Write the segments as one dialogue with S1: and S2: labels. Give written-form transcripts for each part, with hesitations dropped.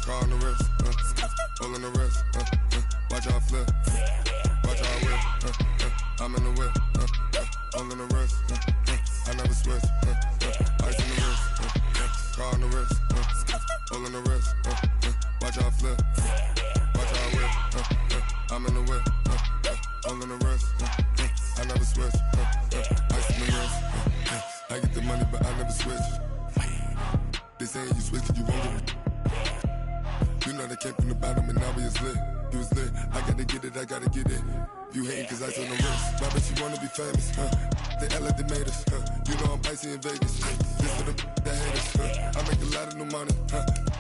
S1: car on the wrist, all on the wrist, watch how I flip, watch how I whip, I'm in the whip, all on the wrist, I never switch, ice in the wrist, car on the wrist, all on the wrist, watch how I flip, watch how I whip, I'm in the whip, all on the wrist, I never switch, ice in the wrist, I get the money but I never switch. They saying you switch, you won't get it. You know they came from the bottom and now we is lit. You was lit, I gotta get it, I gotta get it. You hating cause ice on the wrist. My bitch, you wanna be famous, They act like they made us, You know I'm icy in Vegas, This for the that hate us, I make a lot of new money,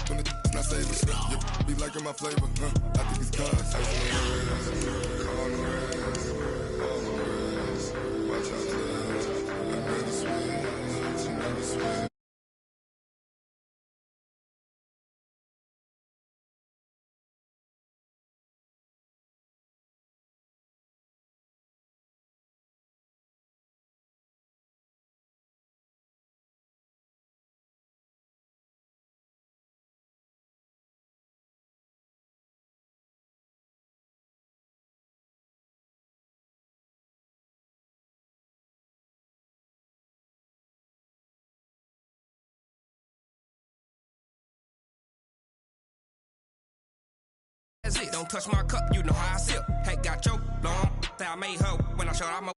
S1: When it's not savers, You be liking my flavor, I think it's cause ice on the wrist, on the wrist, on the wrist. Watch out, I never switch, never switch.
S2: Don't touch my cup, you know how I sip. Hey, got your long, that I made her when I showed out my.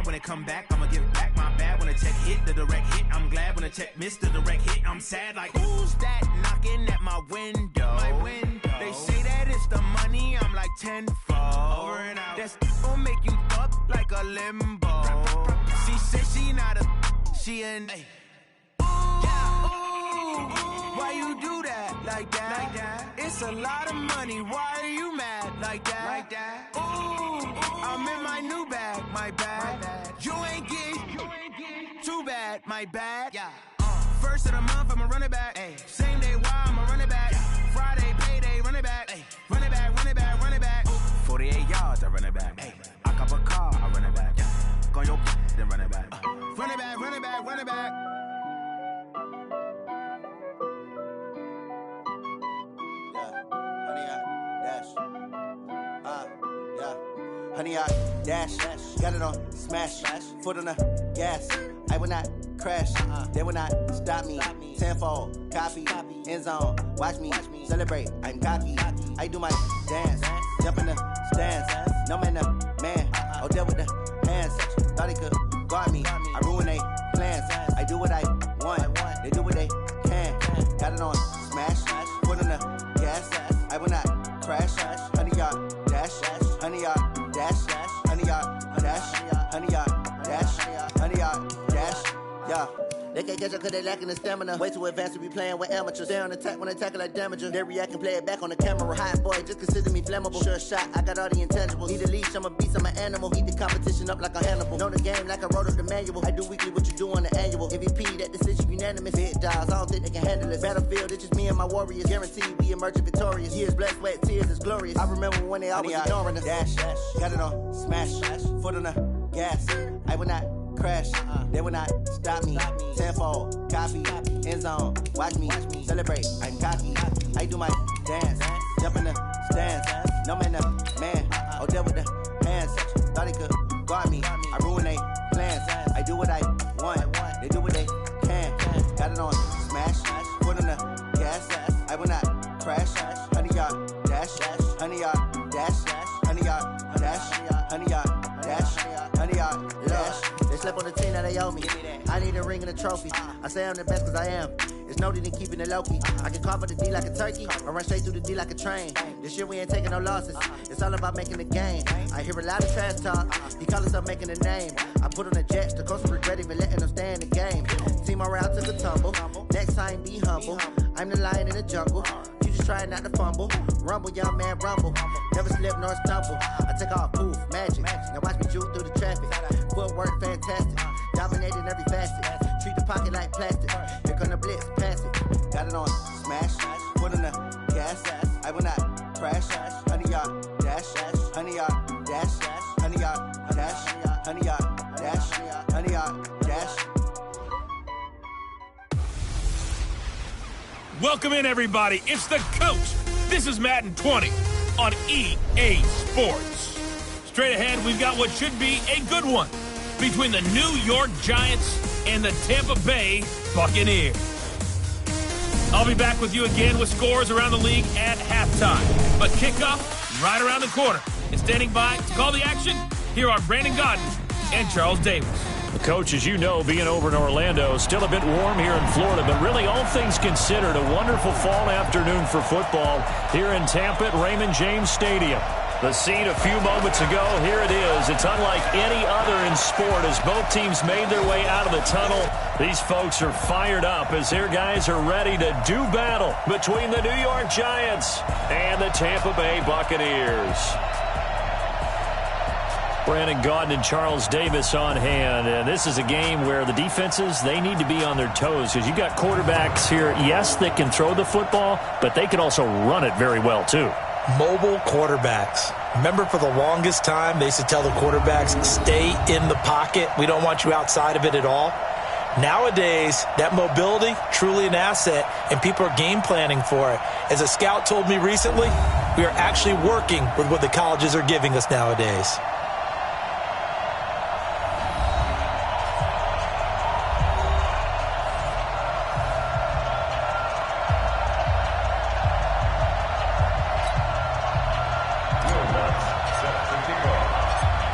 S3: When it come back, I'ma give back my bad. When a check hit, the direct hit, I'm glad. When a check missed, the direct hit, I'm sad. Like, who's that knocking at my window? My window. They say that it's the money, I'm like tenfold. Over and out. That's gon' make you up like a limbo. She said she not a, she an. Ooh, yeah, ooh, why you do that like that? Like that? It's a lot of money. Why are you mad like that? Like that? Ooh, I'm in my new bag, my bag. You ain't getting too bad, my bad. Yeah. First of the month, I'ma run it back. Ay. Same day, why I'ma run it back. Yeah. Friday, payday, run it back. Ay. Run it back, run it back, run it back. Ooh. 48 yards, I run it back. Ay. I cop a car, I run it back. Yeah. Go on your then run it back. Run it back, run it back, run it back.
S4: Honey, I dash. Got it on smash. Foot on the gas. I will not crash. They will not stop me. Tenfold, copy, end zone. Watch me celebrate. I'm cocky. I do my dance. Jump in the stands. No man, man. Oh, deal with the hands. Thought he could guard me. I ruin they plans. I do what I want. They do what they can. Got it on smash. Foot on the gas. I will not crash. 100-yard dash. 100-yard dash. 100-yard dash. 100-yard dash. 100-yard dash. Yeah. They can't catch up cause they lacking the stamina. Way too advanced to be playing with amateurs. Stay on attack when I tackle like damager. They react and play it back on the camera. Hot boy, just consider me flammable. Sure shot, I got all the intangibles. Need a leash, I'm a beast, I'm an animal. Eat the competition up like a Hannibal. Know the game like I wrote up the manual. I do weekly what you do on the annual. MVP, that decision unanimous. Big dials, I don't think they can handle it. Battlefield, it's just me and my warriors. Guaranteed we emerging victorious. Years, blood, sweat, tears, it's glorious. I remember when they always ignoring us. Dash, got it on smash. Foot on the gas. I will not crash. They will not stop me. Tenfold, copy, end zone. Watch me celebrate. I'm cocky. I do my dance. Jump in the stands. No man, man. Oh, deal with the hands. Thought he could guard me. I ruin they plans. I do what I want. They do what they can. Got it on smash. Foot on the gas. I will not crash. 100-yard dash. 100-yard dash. 100-yard dash. 100-yard dash. 100-yard dash. They slept on the team that they owe me. I need a ring and a trophy. I say I'm the best cause I am. It's noted in keeping it low-key. I can carve up the D like a turkey or run straight through the D like a train. This year we ain't taking no losses. It's all about making the game. I hear a lot of trash talk. He call himself making a name. I put on the Jets. The coach regret even letting them stay in the game. Team morale took a tumble. Next time be humble. I'm the lion in the jungle. You just try not to fumble. Rumble, young man, rumble. Never slip nor stumble. I take off, poof, magic. Now watch me juke through the traffic. Footwork fantastic. Dominating every facet. Treat the pocket like plastic. Here come the blitz, pass it. Got it on smash. Foot on the gas. I will not crash. 100-yard dash. 100-yard dash. 100-yard dash. 100-yard dash. 100-yard dash.
S5: Welcome in, everybody. It's the coach. This is Madden 20 on EA Sports. Straight ahead, we've got what should be a good one between the New York Giants and the Tampa Bay Buccaneers. I'll be back with you again with scores around the league at halftime. But kickoff right around the corner. And standing by to call the action, here are Brandon Godden and Charles Davis.
S6: Coach, as you know, being over in Orlando, still a bit warm here in Florida, but really all things considered, a wonderful fall afternoon for football here in Tampa at Raymond James Stadium. The scene a few moments ago, here it is. It's unlike any other in sport as both teams made their way out of the tunnel. These folks are fired up as their guys are ready to do battle between the New York Giants and the Tampa Bay Buccaneers. Brandon Gaudin and Charles Davis on hand, and this is a game where the defenses, they need to be on their toes because you got quarterbacks here, yes, that can throw the football, but they can also run it very well too.
S7: Mobile quarterbacks. Remember, for the longest time, they used to tell the quarterbacks, stay in the pocket. We don't want you outside of it at all. Nowadays, that mobility, truly an asset, and people are game planning for it. As a scout told me recently, we are actually working with what the colleges are giving us nowadays.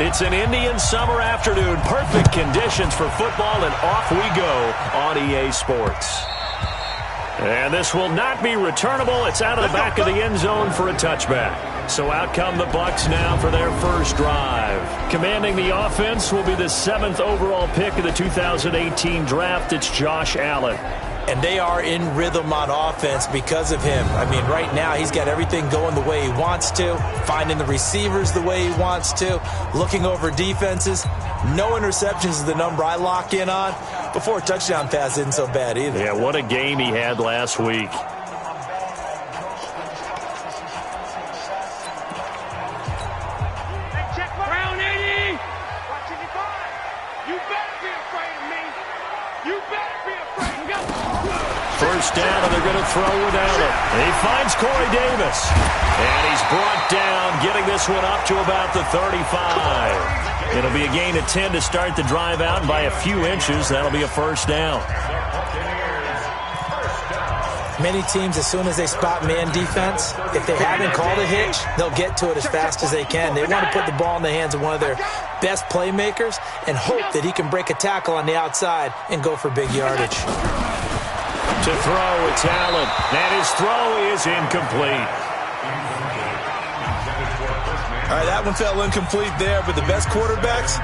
S6: It's an Indian summer afternoon. Perfect conditions for football, and off we go on EA Sports. And this will not be returnable. It's out of the back of the end zone for a touchback. So out come the Bucs now for their first drive. Commanding the offense will be the 7th overall pick of the 2018 draft. It's Josh Allen.
S7: And they are in rhythm on offense because of him. I mean, right now he's got everything going the way he wants to, finding the receivers the way he wants to, looking over defenses. No interceptions is the number I lock in on. Before a touchdown pass isn't so bad either.
S6: Yeah, what a game he had last week. first down, and they're going to throw with Allen. He finds Corey Davis. And he's brought down, getting this one up to about the 35. It'll be a gain of 10 to start the drive out, and by a few inches, that'll be a first down.
S7: Many teams, as soon as they spot man defense, if they haven't called a hitch, they'll get to it as fast as they can. They want to put the ball in the hands of one of their best playmakers and hope that he can break a tackle on the outside and go for big yardage.
S6: To throw, it's Allen, and his throw is incomplete.
S7: All right, that one fell incomplete there, but the best quarterbacks,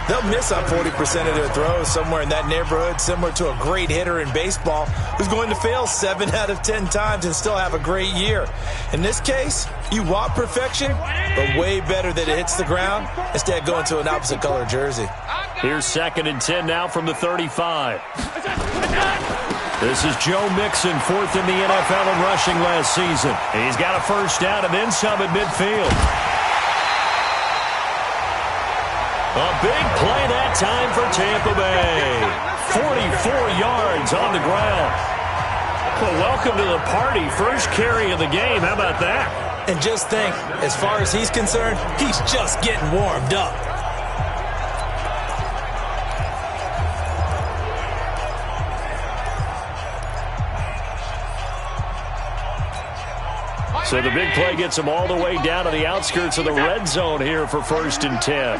S7: they'll miss on 40% of their throws, somewhere in that neighborhood, similar to a great hitter in baseball who's going to fail 7 out of 10 times and still have a great year. In this case, you want perfection, but way better that it hits the ground instead of going to an opposite color jersey.
S6: Here's 2nd and 10 now from the 35. This is Joe Mixon, 4th in the NFL in rushing last season. He's got a first down and then some at midfield. A big play that time for Tampa Bay. 44 yards on the ground. Well, welcome to the party. First carry of the game. How about that?
S7: And just think, as far as he's concerned, he's just getting warmed up.
S6: So the big play gets him all the way down to the outskirts of the red zone here for 1st and 10.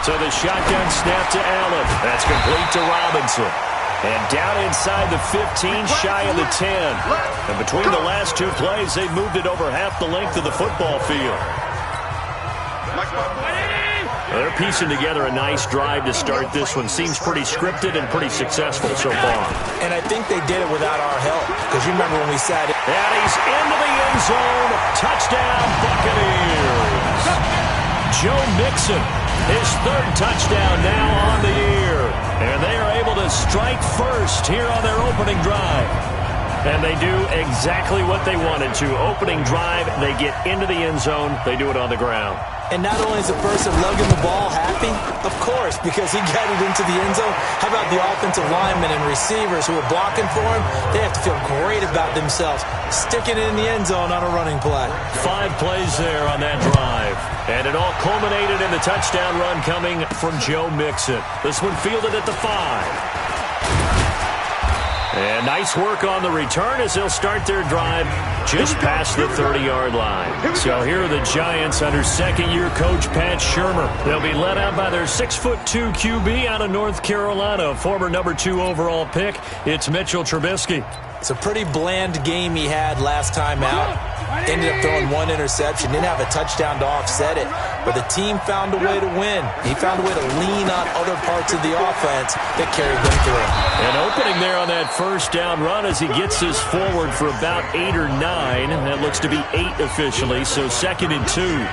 S6: So the shotgun snap to Allen. That's complete to Robinson. And down inside the 15, shy of the 10. And between the last two plays, they've moved it over half the length of the football field. They're piecing together a nice drive to start this one. Seems pretty scripted and pretty successful so far.
S7: And I think they did it without our help. Because you remember when we sat in.
S6: And he's into the end zone. Touchdown, Buccaneers. Joe Mixon, his 3rd touchdown now on the year. And they are able to strike first here on their opening drive. And they do exactly what they wanted to. Opening drive, they get into the end zone. They do it on the ground.
S7: And not only is the person lugging the ball happy, of course, because he got it into the end zone. How about the offensive linemen and receivers who are blocking for him? They have to feel great about themselves, sticking it in the end zone on a running play.
S6: 5 plays there on that drive. And it all culminated in the touchdown run coming from Joe Mixon. This one fielded at the 5. And nice work on the return as they'll start their drive just past the 30-yard line. So here are the Giants under second-year coach Pat Shurmur. They'll be led out by their 6'2" QB out of North Carolina, former number 2 overall pick. It's Mitchell Trubisky.
S7: It's a pretty bland game he had last time out. Ended up throwing 1 interception. Didn't have a touchdown to offset it. But the team found a way to win. He found a way to lean on other parts of the offense that carried them through.
S6: An opening there on that first down run as he gets this forward for about 8 or 9. That looks to be 8 officially, so 2nd and 2.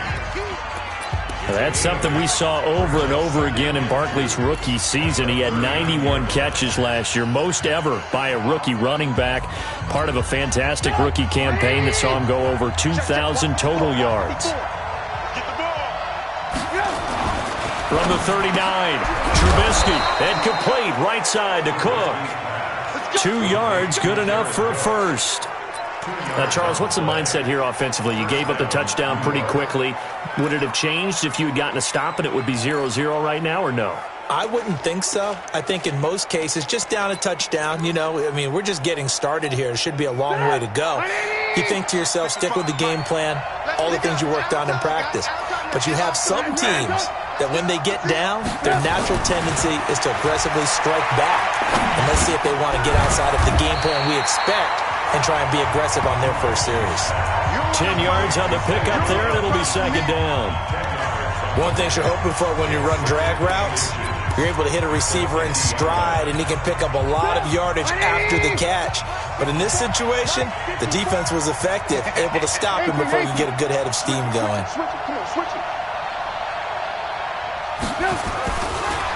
S6: That's something we saw over and over again in Barkley's rookie season. He had 91 catches last year, most ever by a rookie running back. Part of a fantastic rookie campaign that saw him go over 2,000 total yards. From the 39, Trubisky, and complete right side to Cook. 2 yards, good enough for a first. Now, Charles, what's the mindset here offensively? You gave up the touchdown pretty quickly. Would it have changed if you had gotten a stop and it would be 0-0 right now, or no?
S7: I wouldn't think so. I think in most cases, just down a touchdown, you know, I mean, we're just getting started here. It should be a long way to go. You think to yourself, stick with the game plan, all the things you worked on in practice. But you have some teams that when they get down, their natural tendency is to aggressively strike back. And let's see if they want to get outside of the game plan we expect and try and be aggressive on their first series.
S6: 10 yards on the pickup there, and it'll be 2nd down.
S7: One thing you're hoping for when you run drag routes, you're able to hit a receiver in stride, and he can pick up a lot of yardage after the catch. But in this situation, the defense was effective, able to stop him before you get a good head of steam going.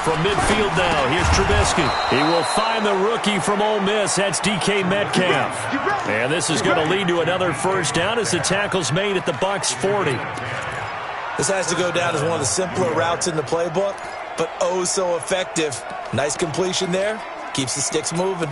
S6: From midfield now, here's Trubisky. He will find the rookie from Ole Miss. That's DK Metcalf. And this is going to lead to another first down as the tackle's made at the Bucs 40.
S7: This has to go down as one of the simpler routes in the playbook. but oh so effective. Nice completion there. Keeps the sticks moving.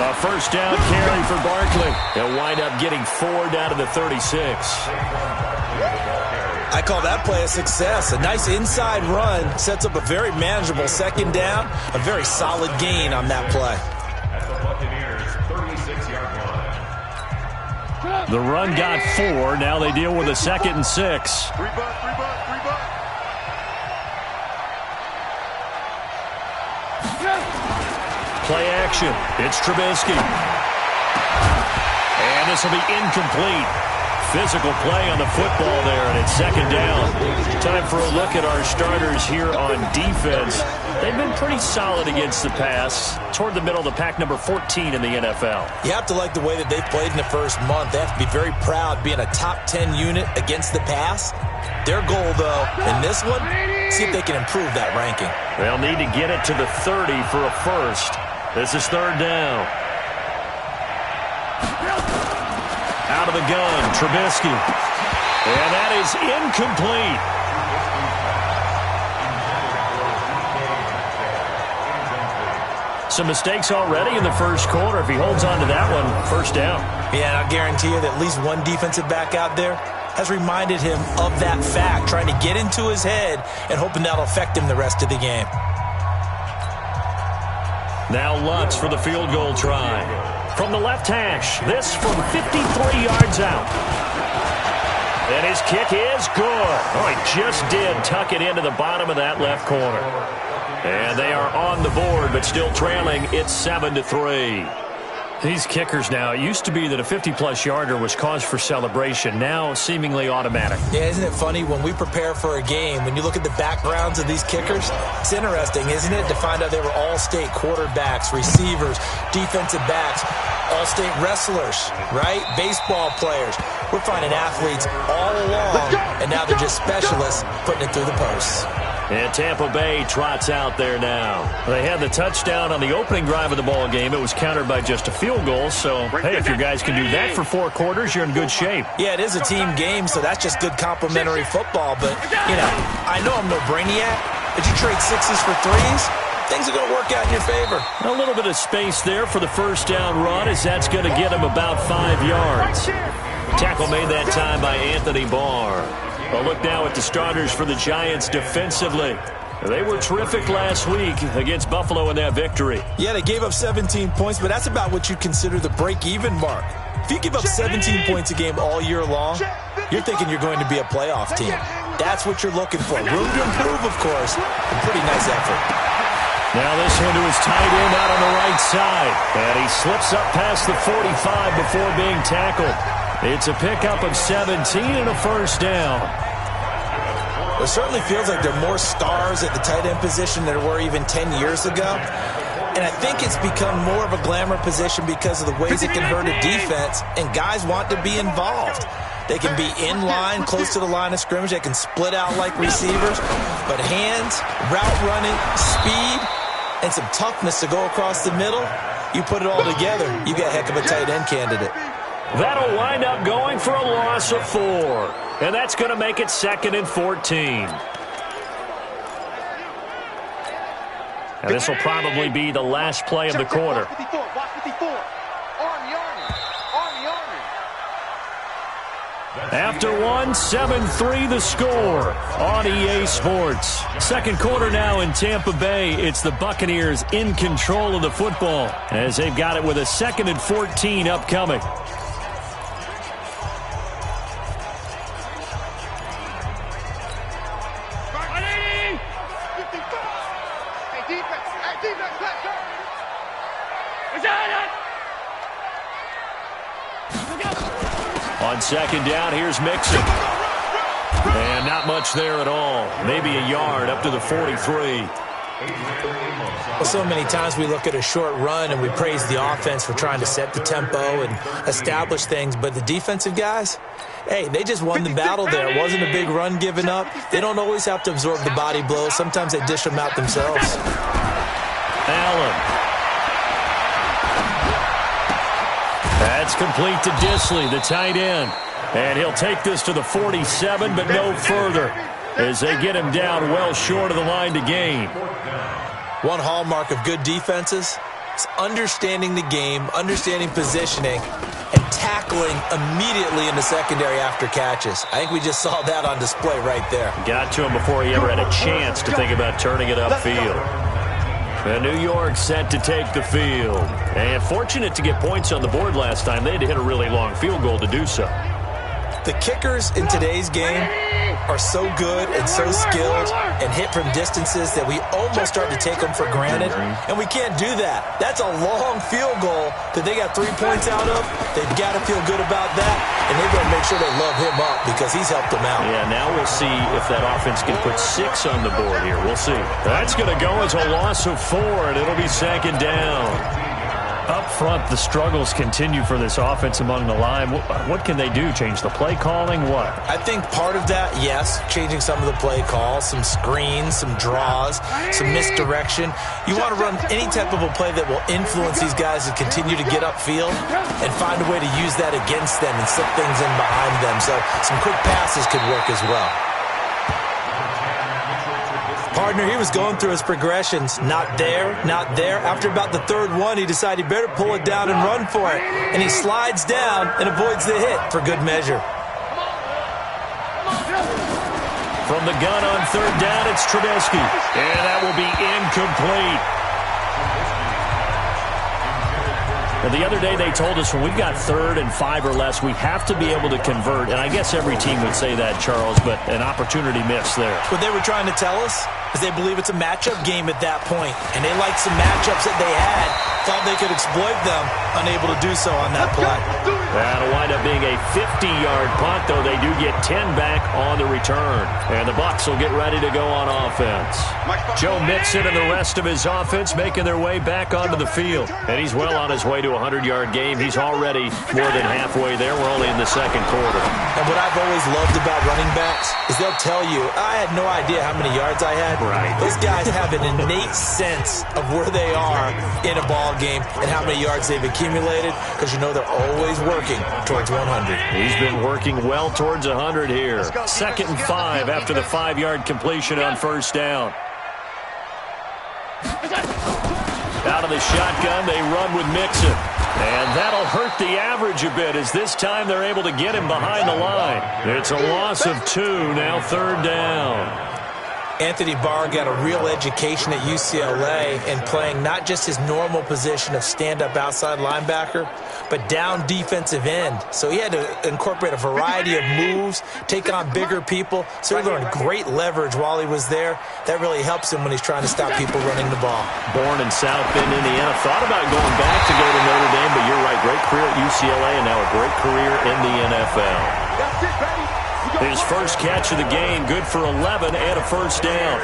S6: A first down carry for Barkley. He'll wind up getting 4 down to the 36.
S7: I call that play a success. A nice inside run sets up a very manageable second down. A very solid gain on that play.
S6: The run got 4. Now they deal with a 2nd and 6. Play action. It's Trubisky. And this will be incomplete. Physical play on the football there, and it's 2nd down. Time for a look at our starters here on defense. They've been pretty solid against the pass. Toward the middle of the pack, number 14 in the NFL.
S7: You have to like the way that they've played in the first month. They have to be very proud being a top 10 unit against the pass. Their goal, though, in this one, see if they can improve that ranking.
S6: They'll need to get it to the 30 for a first. This is 3rd down. Out of the gun, Trubisky. And that is incomplete. Some mistakes already in the first quarter. If he holds on to that one, first down.
S7: Yeah, and I guarantee you that at least one defensive back out there has reminded him of that fact, trying to get into his head and hoping that'll affect him the rest of the game.
S6: Now Lutz for the field goal try. From the left hash, this from 53 yards out. And his kick is good. Oh, he just did tuck it into the bottom of that left corner. And they are on the board, but still trailing. It's 7-3. These kickers now, it used to be that a 50-plus yarder was cause for celebration. Now, seemingly automatic.
S7: Yeah, isn't it funny when we prepare for a game, when you look at the backgrounds of these kickers, it's interesting, isn't it, to find out they were all-state quarterbacks, receivers, defensive backs, all-state wrestlers, right? Baseball players. We're finding athletes all along, and now they're just specialists putting it through the posts.
S6: And Tampa Bay trots out there now. They had the touchdown on the opening drive of the ball game. It was countered by just a field goal. So, hey, if your guys can do that for 4 quarters, you're in good shape.
S7: Yeah, it is a team game, so that's just good complimentary football. But, you know, I know I'm no brainiac, but you trade 6s for 3s, things are going to work out in your favor.
S6: A little bit of space there for the first down run, as that's going to get him about 5 yards. Tackle made that time by Anthony Barr. A look now at the starters for the Giants defensively. They were terrific last week against Buffalo in that victory.
S7: Yeah, they gave up 17 points, but that's about what you consider the break-even mark. If you give up 17 points a game all year long, you're thinking you're going to be a playoff team. That's what you're looking for. Room to improve, of course. A pretty nice effort.
S6: Now this one to his tight end out on the right side. And he slips up past the 45 before being tackled. It's a pickup of 17 and a first down.
S7: It certainly feels like there are more stars at the tight end position than there were even 10 years ago. And I think it's become more of a glamour position because of the ways it can hurt a defense, and guys want to be involved. They can be in line, close to the line of scrimmage. They can split out like receivers. But hands, route running, speed, and some toughness to go across the middle, you put it all together, you got a heck of a tight end candidate.
S6: That'll wind up going for a loss of 4. And that's going to make it 2nd and 14. And this will probably be the last play of the quarter. After one, 7-3 the score on EA Sports. Second quarter now in Tampa Bay. It's the Buccaneers in control of the football as they've got it with a 2nd and 14 upcoming. On second down, here's Mixon. And not much there at all. Maybe a yard up to the 43.
S7: Well, so many times we look at a short run and we praise the offense for trying to set the tempo and establish things. But the defensive guys, hey, they just won the battle there. It wasn't a big run given up. They don't always have to absorb the body blows. Sometimes they dish them out themselves.
S6: Allen. That's complete to Disley, the tight end. And he'll take this to the 47, but no further, as they get him down well short of the line to gain.
S7: One hallmark of good defenses is understanding the game, understanding positioning, and tackling immediately in the secondary after catches. I think we just saw that on display right there.
S6: Got to him before he ever had a chance to think about turning it upfield. And New York set to take the field. And fortunate to get points on the board last time. They had to hit a really long field goal to do so.
S7: The kickers in today's game are so good and so skilled and hit from distances that we almost start to take them for granted, and we can't do that. That's a long field goal that they got 3 points out of. They've got to feel good about that, and they've got to make sure they love him up because he's helped them out.
S6: Yeah, now we'll see if that offense can put 6 on the board here. We'll see. That's going to go as a loss of 4, and it'll be second down. Up front, the struggles continue for this offense among the line. What can they do? Change the play calling? What?
S7: I think part of that, yes, changing some of the play calls, some screens, some draws, some misdirection. You want to run any type of a play that will influence these guys to continue to get upfield and find a way to use that against them and slip things in behind them. So some quick passes could work as well. Partner, he was going through his progressions. Not there, not there. After about the third one, he decided he better pull it down and run for it. And he slides down and avoids the hit for good measure.
S6: From the gun on third down, it's Trubisky. And that will be incomplete. Now, the other day they told us when we've got 3rd and 5 or less, we have to be able to convert. And I guess every team would say that, Charles, but an opportunity missed there.
S7: What they were trying to tell us is they believe it's a matchup game at that point. And they liked some matchups that they had, thought they could exploit them, unable to do so on that play.
S6: That'll wind up being a 50-yard punt, though they do get 10 back on the return. And the Bucs will get ready to go on offense. Joe Mixon and the rest of his offense making their way back onto the field. And he's well on his way to a 100-yard game. He's already more than halfway there. We're only in the second quarter.
S7: And what I've always loved about running backs is they'll tell you, I had no idea how many yards I had.
S6: Right.
S7: Those guys have an innate sense of where they are in a ball game and how many yards they've accumulated because you know they're always working towards 100.
S6: He's been working well towards 100 here. 2nd and 5 after the 5-yard completion on first down. Out of the shotgun, they run with Mixon. And that'll hurt the average a bit as this time they're able to get him behind the line. It's a loss of 2, now 3rd down.
S7: Anthony Barr got a real education at UCLA in playing not just his normal position of stand-up outside linebacker, but down defensive end. So he had to incorporate a variety of moves, take on bigger people. So he learned great leverage while he was there. That really helps him when he's trying to stop people running the ball.
S6: Born in South Bend, Indiana. Thought about going back to go to Notre Dame, but you're right. Great career at UCLA and now a great career in the NFL. His first catch of the game, good for 11 and a first down.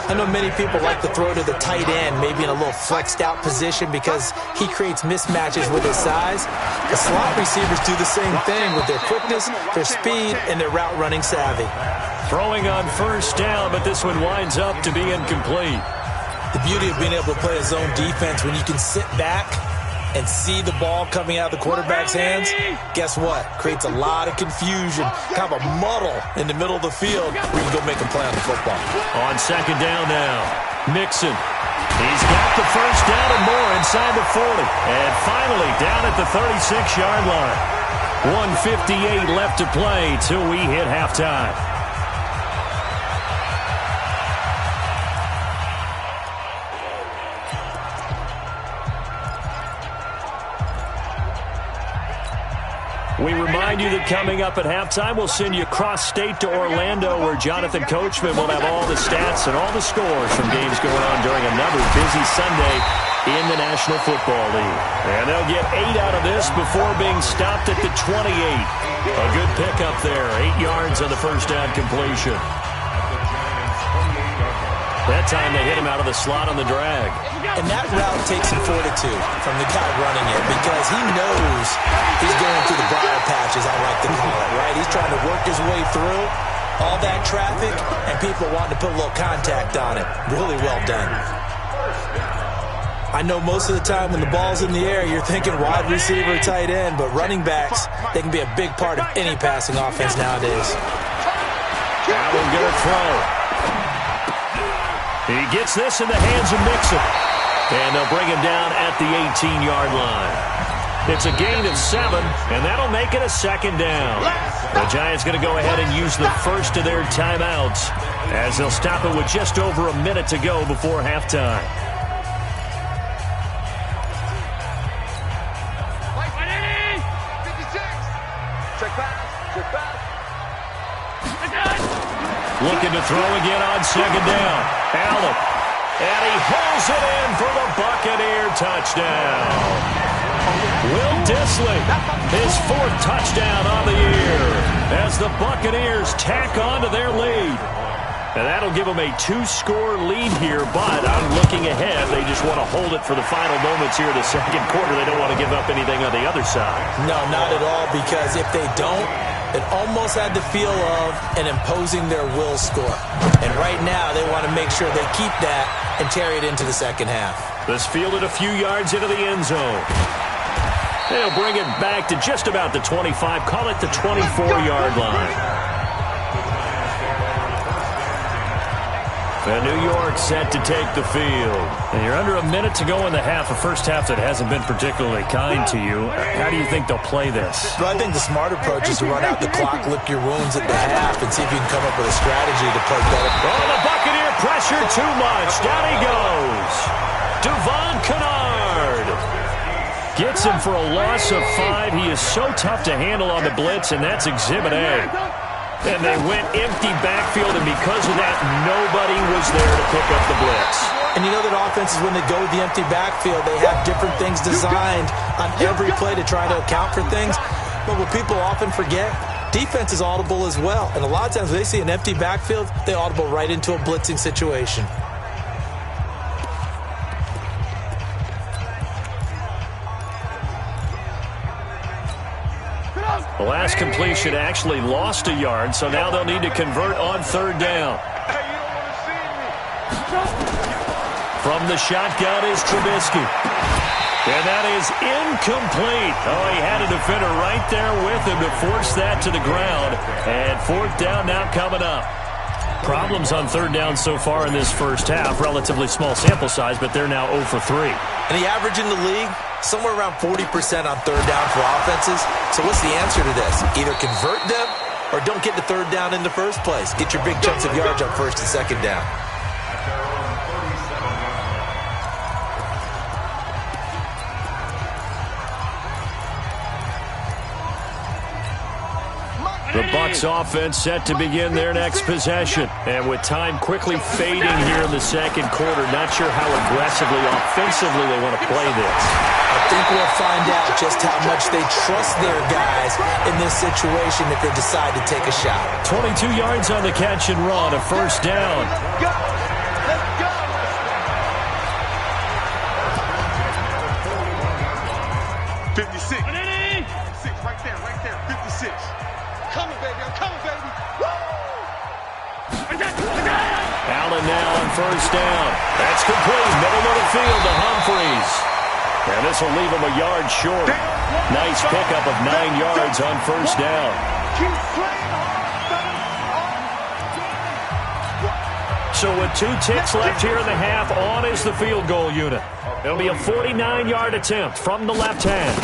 S7: I know many people like to throw to the tight end, maybe in a little flexed out position because he creates mismatches with his size. The slot receivers do the same thing with their quickness, their speed, and their route running savvy.
S6: Throwing on first down, but this one winds up to be incomplete.
S7: The beauty of being able to play a zone defense when you can sit back and see the ball coming out of the quarterback's hands, guess what? Creates a lot of confusion, kind of a muddle in the middle of the field where you can go make a play on the football.
S6: On second down now, Mixon. He's got the first down and more inside the 40. And finally down at the 36-yard line. 1:58 left to play till we hit halftime. We remind you that coming up at halftime, we'll send you cross-state to Orlando, where Jonathan Coachman will have all the stats and all the scores from games going on during another busy Sunday in the National Football League. And they'll get 8 out of this before being stopped at the 28. A good pickup there, 8 yards on the first down completion. That time they hit him out of the slot on the drag.
S7: And that route takes some fortitude from the guy running it because he knows he's going through the briar patch, as I like to call it, right? He's trying to work his way through all that traffic and people wanting to put a little contact on it. Really well done. I know most of the time when the ball's in the air, you're thinking wide receiver, tight end, but running backs, they can be a big part of any passing offense nowadays.
S6: Allen going to throw. He gets this in the hands of Mixon. And they'll bring him down at the 18-yard line. It's a gain of 7, and that'll make it a second down. The Giants going to go ahead and use the first of their timeouts as they'll stop it with just over a minute to go before halftime. Looking to throw again on second down. Allen. And he holds it in for the Buccaneer touchdown. Will Dissly, his 4th touchdown on the year as the Buccaneers tack on to their lead. And that'll give them a 2-score lead here, but I'm looking ahead. They just want to hold it for the final moments here in the second quarter. They don't want to give up anything on the other side.
S7: No, not at all, because if they don't, it almost had the feel of an imposing their will score. And right now, they want to make sure they keep that and carry it into the second half.
S6: This fielded a few yards into the end zone. They'll bring it back to just about the 25, call it the 24-yard line. And New York set to take the field. And you're under a minute to go in the half, a first half that hasn't been particularly kind to you. How do you think they'll play this?
S7: Well, I think the smart approach is to run out the clock, lick your wounds at the half, and see if you can come up with a strategy to play better.
S6: Oh, the Buccaneer pressure too much. Down he goes. Devon Kennard gets him for a loss of 5. He is so tough to handle on the blitz, and that's Exhibit A. And they went empty backfield, and because of that, nobody was there to pick up the blitz.
S7: And you know that offenses, when they go with the empty backfield, they have different things designed on every play to try to account for things. But what people often forget, defense is audible as well. And a lot of times when they see an empty backfield, they audible right into a blitzing situation.
S6: The last completion actually lost a yard, so now they'll need to convert on third down. From the shotgun is Trubisky. And that is incomplete. Oh, he had a defender right there with him to force that to the ground. And fourth down now coming up. Problems on third down so far in this first half. Relatively small sample size, but they're now 0 for 3.
S7: And the average in the league, somewhere around 40% on third down for offenses. So what's the answer to this? Either convert them or don't get the third down in the first place. Get your big chunks of yards on first and second down.
S6: The Bucs offense set to begin their next possession. And with time quickly fading here in the second quarter, not sure how aggressively, offensively they want to play this.
S7: I think we'll find out just how much they trust their guys in this situation if they decide to take a shot.
S6: 22 yards on the catch and run, a first down.
S8: Let's go! 56. 56, right there, 56. Coming, baby, I'm coming, baby. Woo!
S6: Allen now on first down. That's complete. Middle of the field to Humphreys. And this will leave him a yard short. Nice pickup of 9 yards on first down.
S8: Keep playing hard.
S6: So with 2 ticks left here in the half, on is the field goal unit. It'll be a 49-yard attempt from the left hash.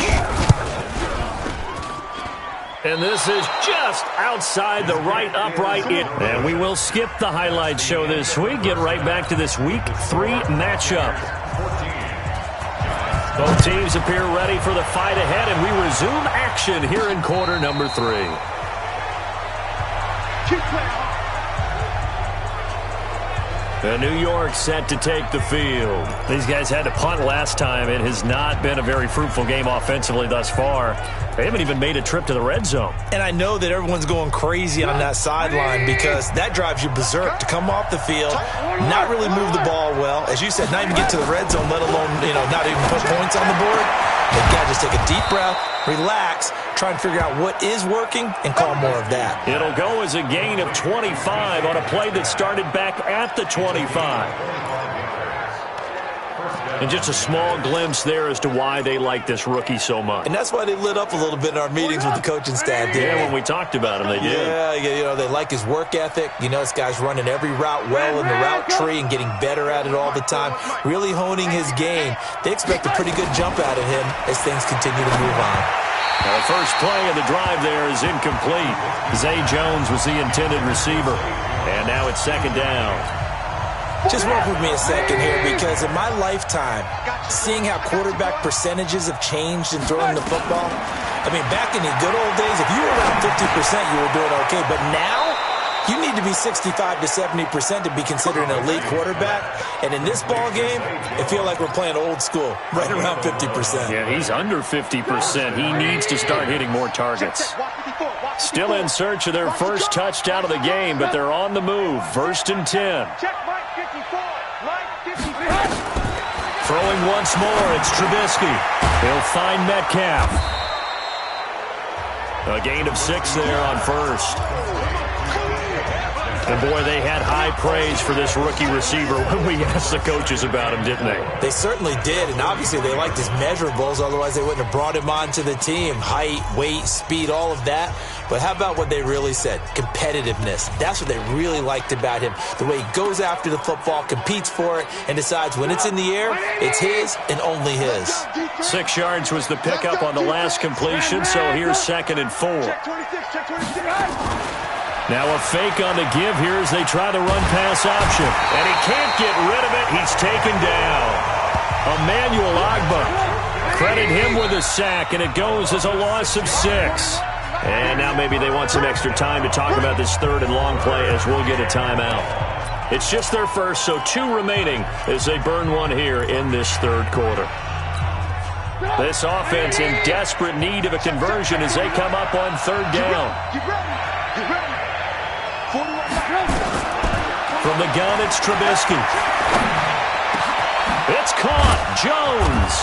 S6: And this is just outside the right upright. And we will skip the highlight show this week. Get right back to this Week 3 matchup. Both teams appear ready for the fight ahead, and we resume action here in quarter number 3.
S8: Keep playing hard.
S6: New York set to take the field. These guys had to punt last time. It has not been a very fruitful game offensively thus far. They haven't even made a trip to the red zone.
S7: And I know that everyone's going crazy on that sideline because that drives you berserk to come off the field, not really move the ball well. As you said, not even get to the red zone, let alone, not even put points on the board. They've got to just take a deep breath, relax, try and figure out what is working, and call more of that.
S6: It'll go as a gain of 25 on a play that started back at the 25. And just a small glimpse there as to why they like this rookie so much.
S7: And that's why they lit up a little bit in our meetings with the coaching staff.
S6: Yeah, when we talked about him, they did.
S7: Yeah, they like his work ethic. This guy's running every route well in the route tree and getting better at it all the time, really honing his game. They expect a pretty good jump out of him as things continue to move on.
S6: Now, the first play of the drive there is incomplete. Zay Jones was the intended receiver. And now it's second down.
S7: Just work with me a second here, because in my lifetime, seeing how quarterback percentages have changed in throwing the football, back in the good old days, if you were around 50%, you were doing okay. But now, you need to be 65 to 70% to be considered an elite quarterback. And in this ball game, it feels like we're playing old school, right around 50%.
S6: Yeah, he's under 50%. He needs to start hitting more targets. Still in search of their first touchdown of the game, but they're on the move. First and 10. Throwing once more, it's Trubisky. He'll find Metcalf. A gain of 6 there on first. And, boy, they had high praise for this rookie receiver when we asked the coaches about him, didn't they?
S7: They certainly did, and obviously they liked his measurables. Otherwise, they wouldn't have brought him onto the team. Height, weight, speed, all of that. But how about what they really said? Competitiveness. That's what they really liked about him. The way he goes after the football, competes for it, and decides when it's in the air, it's his and only his.
S6: 6 yards was the pickup on the last completion, so here's second and 4. Now a fake on the give here as they try the run-pass option. And he can't get rid of it. He's taken down. Emmanuel Ogbah. Credit him with a sack, and it goes as a loss of 6. And now maybe they want some extra time to talk about this third and long play as we'll get a timeout. It's just their first, so 2 remaining as they burn one here in this third quarter. This offense in desperate need of a conversion as they come up on third down. From the gun, it's Trubisky. It's caught. Jones.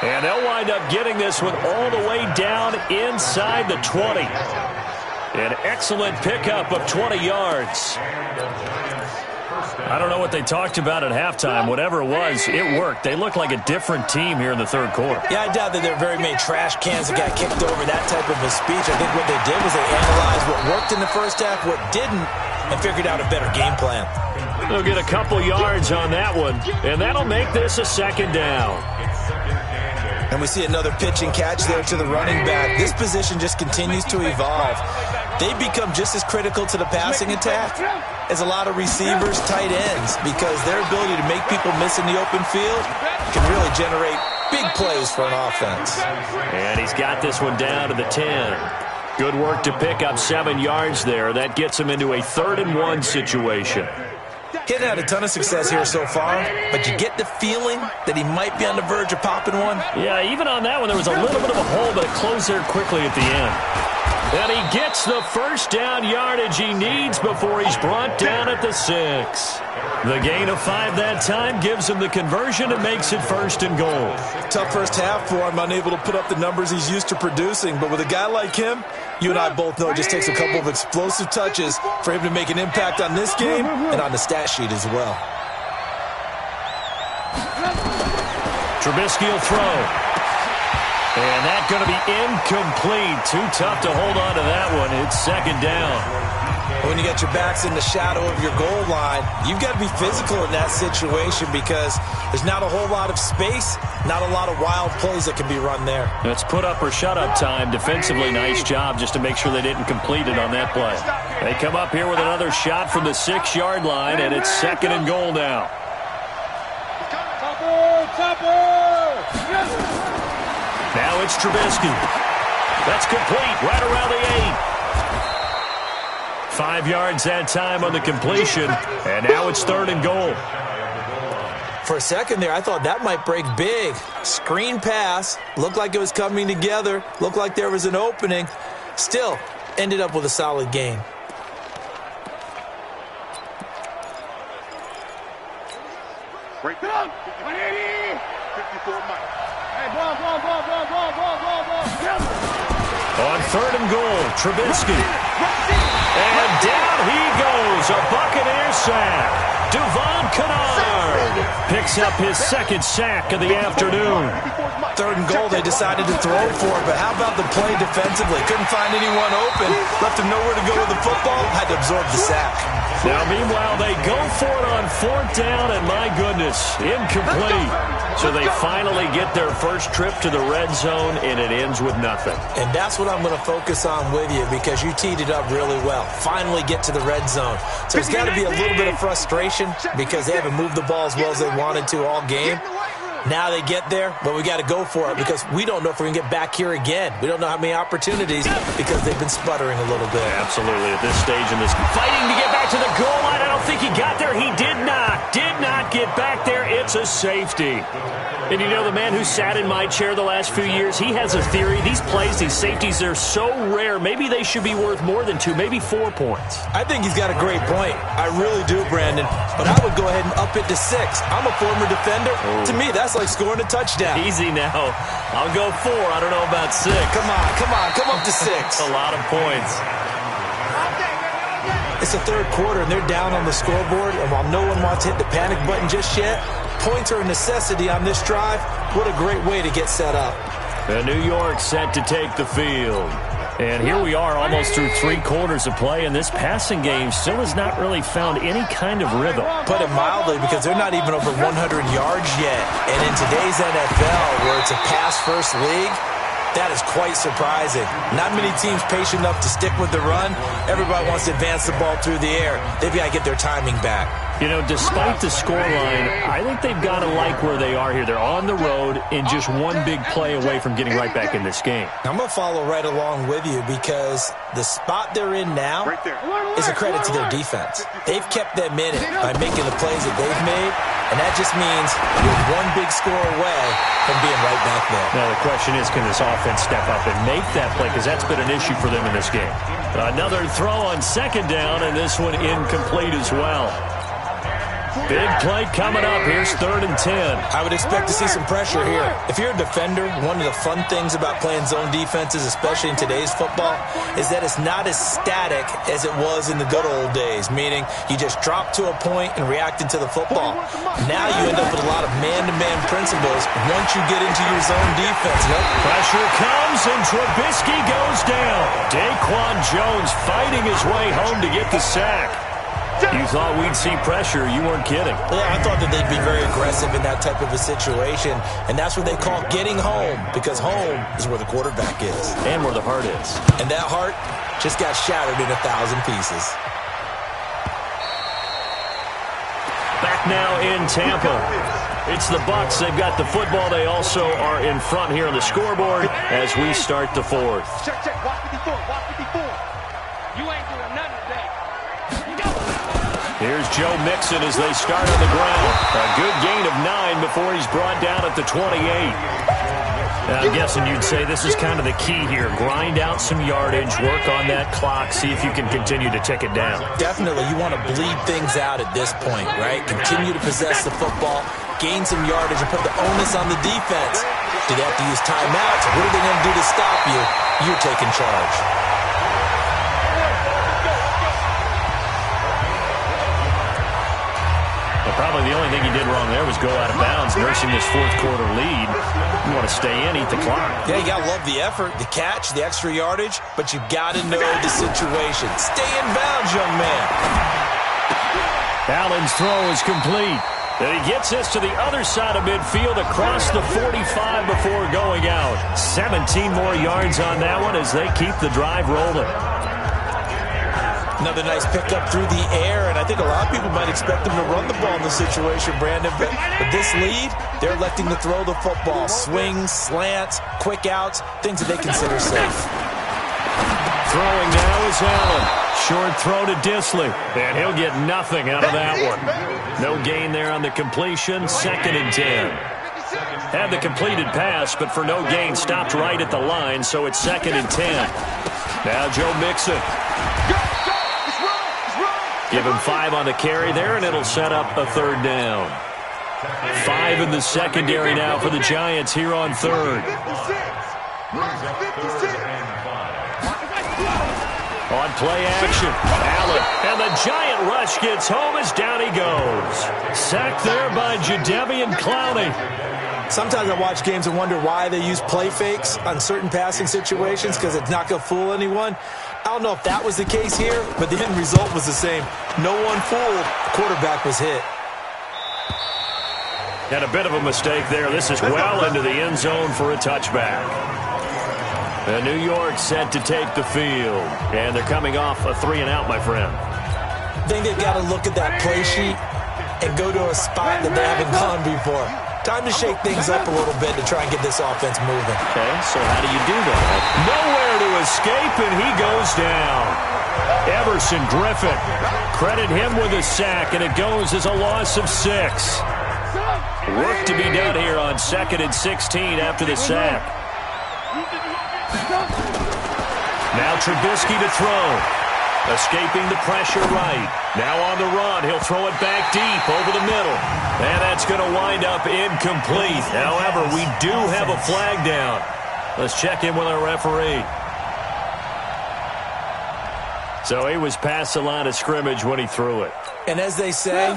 S6: And they'll wind up getting this one all the way down inside the 20. An excellent pickup of 20 yards. I don't know what they talked about at halftime. Whatever it was, it worked. They look like a different team here in the third quarter.
S7: Yeah, I doubt that there are very many trash cans that got kicked over, that type of a speech. I think what they did was they analyzed what worked in the first half, what didn't, and figured out a better game plan.
S6: They'll get a couple yards on that one, and that'll make this a second down.
S7: And we see another pitch and catch there to the running back. This position just continues to evolve. They become just as critical to the passing attack as a lot of receivers, tight ends, because their ability to make people miss in the open field can really generate big plays for an offense.
S6: And he's got this one down to the 10. Good work to pick up 7 yards there. That gets him into a 3rd and 1 situation.
S7: He hasn't had a ton of success here so far, but you get the feeling that he might be on the verge of popping one.
S6: Yeah, even on that one, there was a little bit of a hole, but it closed there quickly at the end. And he gets the first down yardage he needs before he's brought down at the 6. The gain of 5 that time gives him the conversion and makes it 1st and goal.
S7: Tough first half for him, unable to put up the numbers he's used to producing. But with a guy like him, you and I both know it just takes a couple of explosive touches for him to make an impact on this game and on the stat sheet as well.
S6: Trubisky will throw. And that's going to be incomplete. Too tough to hold on to that one. It's second down.
S7: When you got your backs in the shadow of your goal line, you've got to be physical in that situation because there's not a whole lot of space, not a lot of wild plays that can be run there.
S6: It's put up or shut up time. Defensively, nice job just to make sure they didn't complete it on that play. They come up here with another shot from the 6-yard line, and it's 2nd and goal now. Now it's Trubisky. That's complete right around the 8. 5 yards that time on the completion, and now it's 3rd and goal.
S7: For a second there, I thought that might break big. Screen pass, looked like it was coming together, looked like there was an opening. Still, ended up with a solid gain.
S8: Break down. 54 Mike.
S6: On 3rd and goal, Trubisky. And down he goes, a Buccaneer sack. Devon Kennard picks up his second sack of the afternoon.
S7: 3rd and goal, they decided to throw for it, but how about the play defensively? Couldn't find anyone open, left him nowhere to go with the football, had to absorb the sack.
S6: Now, meanwhile, they go for it on 4th down, and my goodness, incomplete. So they finally get their first trip to the red zone, and it ends with nothing.
S7: And that's what I'm going to focus on with you, because you teed it up really well. Finally get to the red zone. So there's got to be a little bit of frustration because they haven't moved the ball as well as they wanted to all game. Now they get there, but we got to go for it because we don't know if we're going to get back here again. We don't know how many opportunities because they've been sputtering a little bit.
S6: Absolutely. At this stage in this, fighting to get back to the goal line. I don't think he got there. He did not get back there. It's a safety. And you know, the man who sat in my chair the last few years, he has a theory. These plays, these safeties, they're so rare. Maybe they should be worth more than 2, maybe 4 points.
S7: I think he's got a great point. I really do, Brandon. But I would go ahead and up it to 6. I'm a former defender. To me, that's like scoring a touchdown.
S6: Easy now. I'll go 4. I don't know about 6.
S7: Come up to 6.
S6: A lot of points.
S7: It's the 3rd quarter, and they're down on the scoreboard. And while no one wants to hit the panic button just yet, points are a necessity on this drive. What a great way to get set up.
S6: And New York set to take the field. And here we are almost through 3 quarters of play, and this passing game still has not really found any kind of rhythm.
S7: Put it mildly, because they're not even over 100 yards yet. And in today's NFL, where it's a pass-first league, that is quite surprising. Not many teams patient enough to stick with the run. Everybody wants to advance the ball through the air. They've got to get their timing back.
S6: You know, despite the scoreline, I think they've got to like where they are here. They're on the road and just one big play away from getting right back in this game.
S7: I'm going to follow right along with you because the spot they're in now is a credit to their defense. They've kept them in it by making the plays that they've made, and that just means you're one big score away from being right back there.
S6: Now, the question is, can this offense step up and make that play? Because that's been an issue for them in this game. Another throw on 2nd down, and this one incomplete as well. Big play coming up. Here's 3rd and 10.
S7: I would expect to see some pressure here. If you're a defender, one of the fun things about playing zone defenses, especially in today's football, is that it's not as static as it was in the good old days, meaning you just drop to a point and react into the football. Now you end up with a lot of man-to-man principles once you get into your zone defense.
S6: Pressure comes, and Trubisky goes down. Daquan Jones fighting his way home to get the sack. You thought we'd see pressure. You weren't kidding.
S7: Yeah, I thought that they'd be very aggressive in that type of a situation, and that's what they call getting home, because home is where the quarterback is.
S6: And where the heart is.
S7: And that heart just got shattered in 1,000 pieces.
S6: Back now in Tampa. It's the Bucs. They've got the football. They also are in front here on the scoreboard as we start the 4th.
S8: Check, watch 54, watch 54. You ain't doing nothing today.
S6: Here's Joe Mixon as they start on the ground. A good gain of 9 before he's brought down at the 28. I'm guessing you'd say this is kind of the key here. Grind out some yardage, work on that clock, see if you can continue to tick it down.
S7: Definitely. You want to bleed things out at this point, right? Continue to possess the football, gain some yardage, and put the onus on the defense. Do they have to use timeouts? What are they going to do to stop you? You're taking charge.
S6: Probably the only thing he did wrong there was go out of bounds, nursing this 4th quarter lead. You want to stay in, eat the clock.
S7: Yeah, you got to love the effort, the catch, the extra yardage, but you got to know the situation. Stay in bounds, young man.
S6: Allen's throw is complete. And he gets this to the other side of midfield across the 45 before going out. 17 more yards on that one as they keep the drive rolling.
S7: Another nice pickup through the air, and I think a lot of people might expect them to run the ball in this situation, Brandon. But with this lead, they're electing to throw the football. Swings, slants, quick outs, things that they consider safe.
S6: Throwing now is Allen. Short throw to Disley, and he'll get nothing out of that one. No gain there on the completion. 2nd and 10. Had the completed pass, but for no gain, stopped right at the line, so it's 2nd and 10. Now Joe Mixon. Give him 5 on the carry there, and it'll set up a 3rd down. 5 in the secondary now for the Giants here on 3rd. On play action, Allen, and the giant rush gets home as down he goes. Sacked there by Jadeveon Clowney.
S7: Sometimes I watch games and wonder why they use play fakes on certain passing situations because it's not going to fool anyone. I don't know if that was the case here, but the end result was the same. No one fooled. The quarterback was hit.
S6: And a bit of a mistake there. This is well into the end zone for a touchback. And New York set to take the field. And they're coming off a 3-and-out, my friend.
S7: I think they've got to look at that play sheet and go to a spot that they haven't gone before. Time to shake things up a little bit to try and get this offense moving.
S6: Okay, so how do you do that? Nowhere to escape, and he goes down. Everson Griffin. Credit him with a sack, and it goes as a loss of 6. Work to be done here on 2nd and 16 after the sack. Now Trubisky to throw. Escaping the pressure right. Now on the run. He'll throw it back deep over the middle. And that's going to wind up incomplete. However, we do have a flag down. Let's check in with our referee. So he was past the line of scrimmage when he threw it.
S7: And as they say,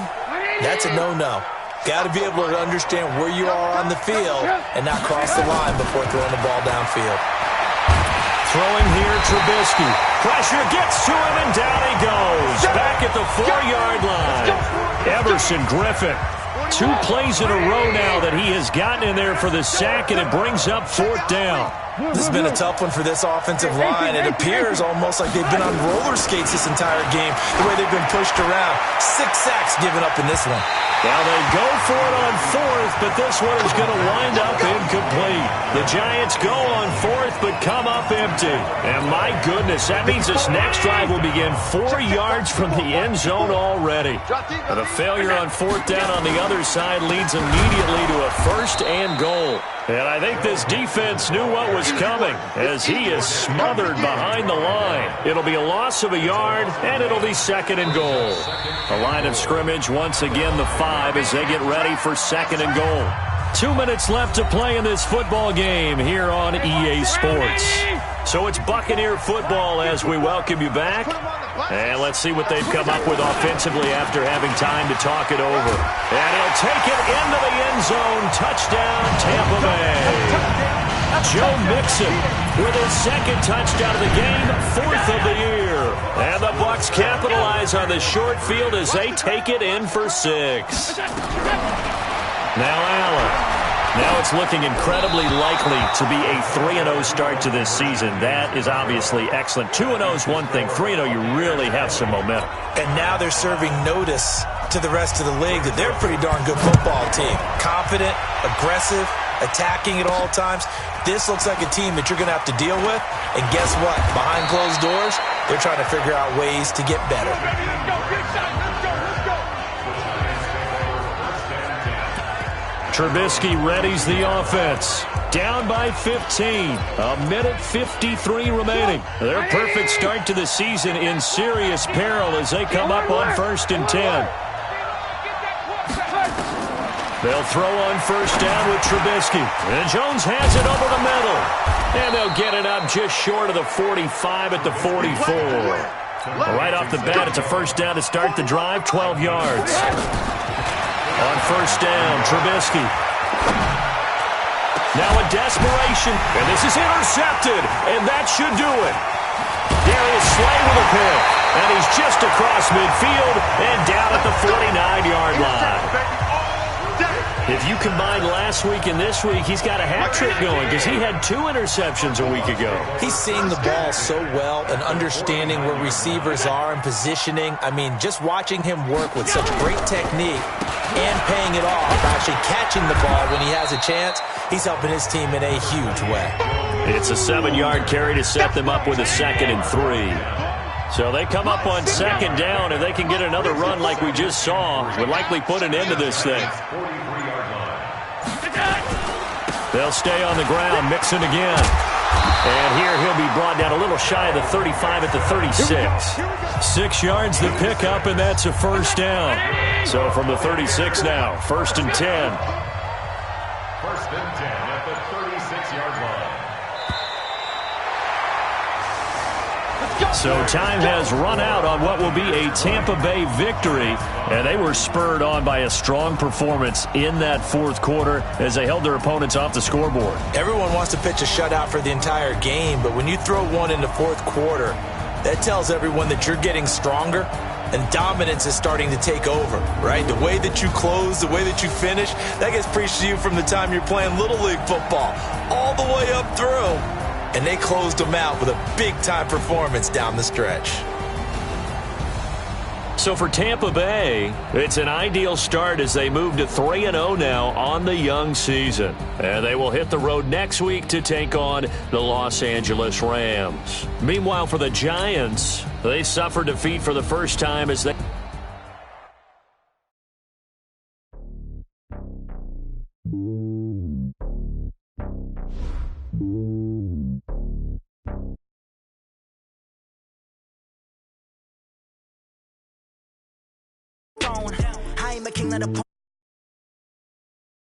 S7: that's a no-no. Got to be able to understand where you are on the field and not cross the line before throwing the ball downfield.
S6: Throwing here, Trubisky. Pressure gets to him, and down he goes. Back at the 4-yard line. Everson Griffin. 2 plays in a row now that he has gotten in there for the sack, and it brings up 4th down.
S7: This has been a tough one for this offensive line. It appears almost like they've been on roller skates this entire game, the way they've been pushed around. 6 sacks given up in this one.
S6: Well, they go for it on 4th, but this one is going to wind up incomplete. The Giants go on 4th, but come up empty. And my goodness, that means this next drive will begin 4 yards from the end zone already. And a failure on 4th down on the other side leads immediately to a 1st and goal. And I think this defense knew what was coming as he is smothered behind the line. It'll be a loss of a yard, and it'll be 2nd and goal. The line of scrimmage, once again, the 5 as they get ready for 2nd and goal. 2 minutes left to play in this football game here on EA Sports. So it's Buccaneer football as we welcome you back. And let's see what they've come up with offensively after having time to talk it over. And he'll take it into the end zone. Touchdown, Tampa Bay. Joe Mixon with his 2nd touchdown of the game, 4th of the year. And the Bucs capitalize on the short field as they take it in for 6. Now Allen. Now it's looking incredibly likely to be a 3-0 start to this season. That is obviously excellent. 2-0 is one thing. 3-0, you really have some momentum.
S7: And now they're serving notice to the rest of the league that they're a pretty darn good football team. Confident, aggressive, attacking at all times. This looks like a team that you're going to have to deal with. And guess what? Behind closed doors, they're trying to figure out ways to get better.
S6: Trubisky readies the offense. Down by 15. 1:53 remaining. Their perfect start to the season in serious peril as they come up on 1st and 10. They'll throw on 1st down with Trubisky. And Jones has it over the middle. And they'll get it up just short of the 45 at the 44. Right off the bat, it's a 1st down to start the drive, 12 yards. On 1st down, Trubisky. Now a desperation, and this is intercepted, and that should do it. Darius Slay with a pick, and he's just across midfield and down at the 49-yard line. If you combine last week and this week, he's got a hat trick going because he had 2 interceptions a week ago.
S7: He's seeing the ball so well and understanding where receivers are and positioning. I mean, just watching him work with such great technique and paying it off, actually catching the ball when he has a chance, he's helping his team in a huge way.
S6: It's a 7-yard carry to set them up with a 2nd and 3. So they come up on 2nd down, and they can get another run like we just saw. Would likely put an end to this thing. They'll stay on the ground, Mixon again. And here he'll be brought down a little shy of the 35 at the 36. 6 yards the pickup, and that's a 1st down. So from the 36 now, 1st and 10.
S9: 1st and 10 at the 36-yard line.
S6: So time has run out on what will be a Tampa Bay victory, and they were spurred on by a strong performance in that fourth quarter as they held their opponents off the scoreboard.
S7: Everyone wants to pitch a shutout for the entire game, but when you throw one in the fourth quarter, that tells everyone that you're getting stronger and dominance is starting to take over, right? The way that you close, the way that you finish, that gets preached to you from the time you're playing Little League football all the way up through. And they closed them out with a big-time performance down the stretch.
S6: So for Tampa Bay, it's an ideal start as they move to 3-0 now on the young season. And they will hit the road next week to take on the Los Angeles Rams. Meanwhile, for the Giants, they suffered defeat for the first time as they...
S3: I am a king of the